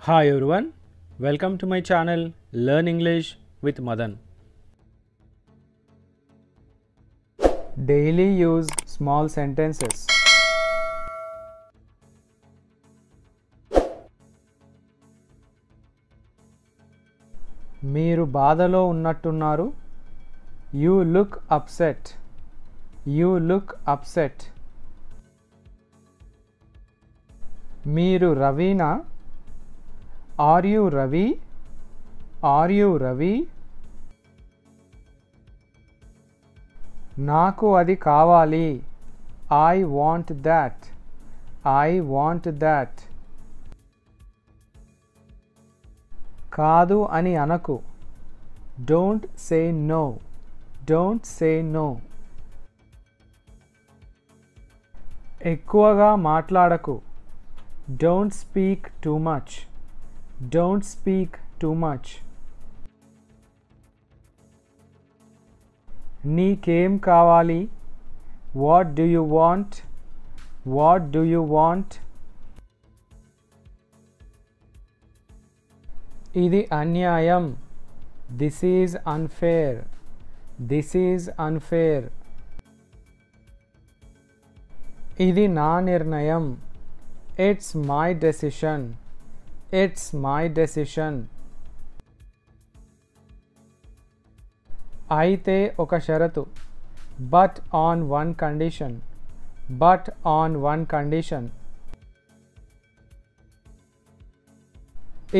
Hi everyone, welcome to my channel Learn English with Madan. Daily use small sentences. మీరు బాధలో ఉన్నట్టున్నారు. You look upset. You look upset. మీరు Raveena? Are you Ravi? Are you Ravi? నాకు అది కావాలి. I want that. I want that. కాదు అని అనకు. Don't say no. Don't say no. ఎక్కువగా మాట్లాడకు. Don't speak too much. Don't speak too much. నీకేం కావాలి? What do you want? What do you want? ఇది అన్యాయం. This is unfair. This is unfair. ఇది నా నిర్ణయం. It's my decision. It's my decision. అయితే ఒక షరతు. But on one condition. But on one condition.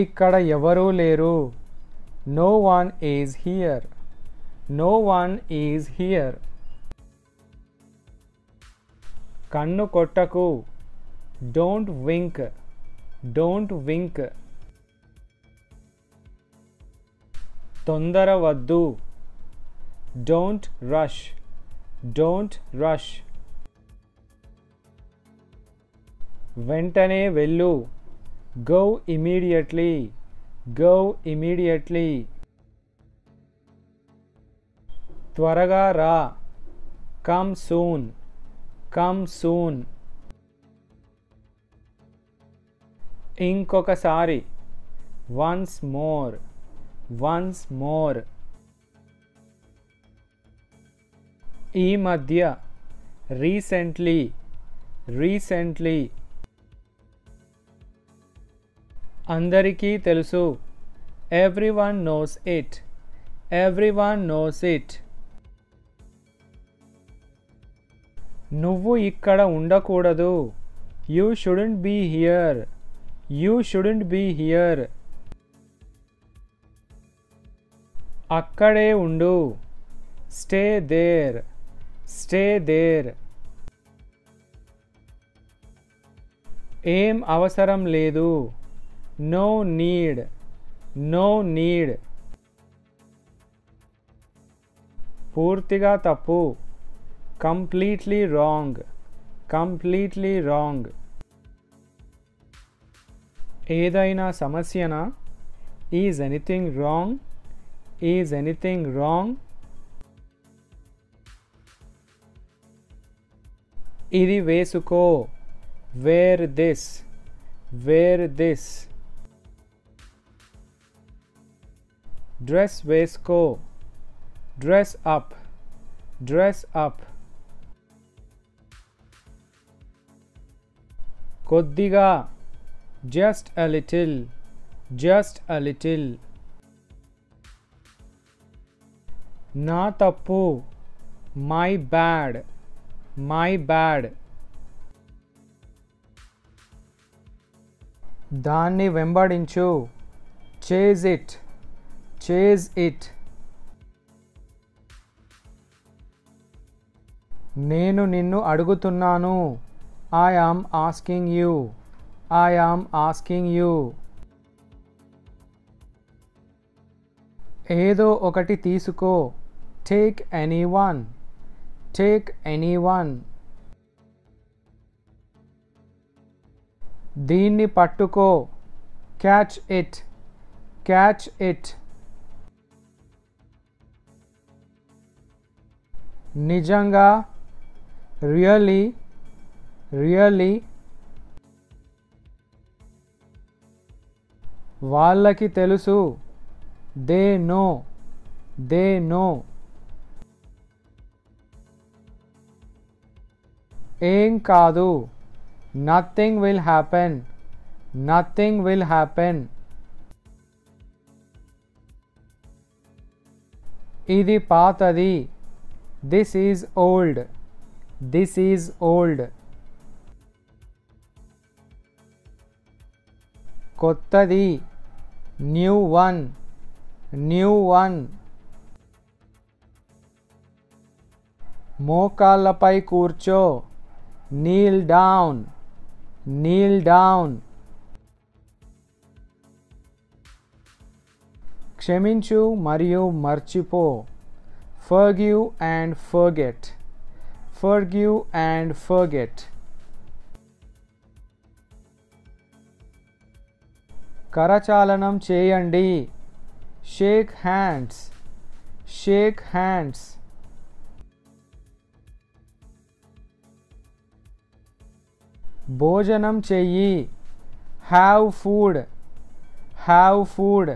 ఇక్కడ ఎవరూ లేరు. No one is here. No one is here. కన్ను కొట్టకు. Don't wink. Don't wink. తొందర వద్దు. Don't rush. Don't rush. వెంటనే వెళ్ళు. Go immediately. Go immediately. త్వరగా రా. Come soon. Come soon. ఇంకొకసారి. Once more. Once more. ఈ మధ్య. Recently. Recently. అందరికీ తెలుసు. Everyone knows it. Everyone knows it. నువ్వు ఇక్కడ ఉండకూడదు. You shouldn't be here. You shouldn't be here. అక్కడే ఉండు. Stay there. Stay there. ఏం అవసరం లేదు. No need. No need. పూర్తిగా తప్పు. Completely wrong. Completely wrong. ఏదైనా సమస్యనా? Is anything wrong? Is anything wrong? ఇది వేసుకో. Wear this. Wear this. Dress వేసుకో. Dress up. Dress up. కొద్దిగా. Just a little. Just a little. నా తప్పు. My bad. My bad. దాన్ని వెంబడించు. Chase it. Chase it. నేను నిన్ను అడుగుతున్నాను. I am asking you. I am asking you. ఏదో ఒకటి తీసుకో. Take anyone. Take anyone. దీన్ని పట్టుకో. Catch it. Catch it. నిజంగా. Really. Really. వాళ్ళకి తెలుసు. They know. They know. ఏం కాదు. Nothing will happen. Nothing will happen. ఇది పాతది. This is old. This is old. కొత్తది. New one. New one. మోకాళ్ళపై కూర్చో. Kneel down. Kneel down. క్షమించు మరియు మర్చిపో. Forgive and forget. Forgive and forget. కరచాలనం చేయండి. Shake hands. Shake hands. భోజనం చెయ్యి. Have food. Have food.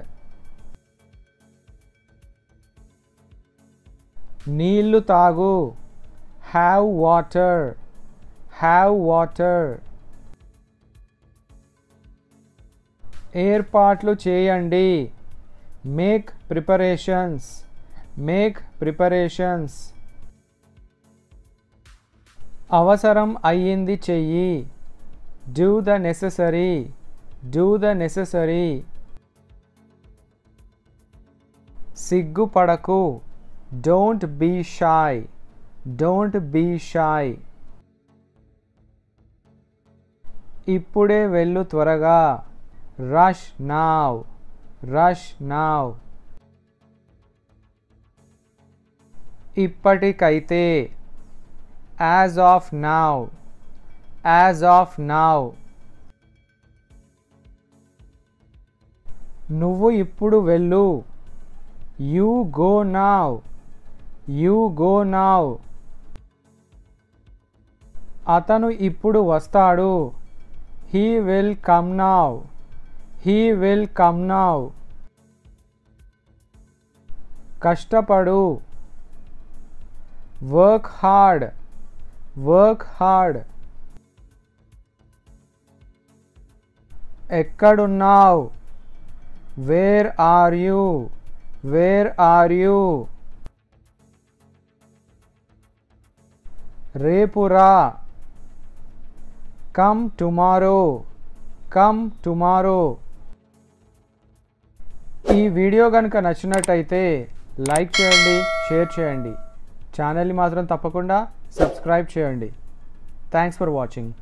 నీళ్లు తాగు. Have water. Have water. ఏర్పాట్లు చేయండి. Make preparations. Make preparations. అవసరం అయ్యింది చెయ్యి. Do the necessary. Do the necessary. సిగ్గుపడకు. Don't be shy. Don't be shy. ఇప్పుడే వెళ్ళు త్వరగా. Rush now. Rush now. ఇప్పటికైతే. As of now. As of now. నువ్వు ఇప్పుడు వెళ్ళు. You go now. You go now. అతను ఇప్పుడు వస్తాడు. He will come now. He will come now. కష్టపడు. Work hard. Work hard. ఎక్కడున్నావ్? Where are you? Where are you? రేపు రా. Come tomorrow. Come tomorrow. ఈ వీడియో కనుక నచ్చినట్టయితే లైక్ చేయండి, షేర్ చేయండి. ఛానల్ని మాత్రం తప్పకుండా సబ్స్క్రైబ్ చేయండి. Thanks for watching.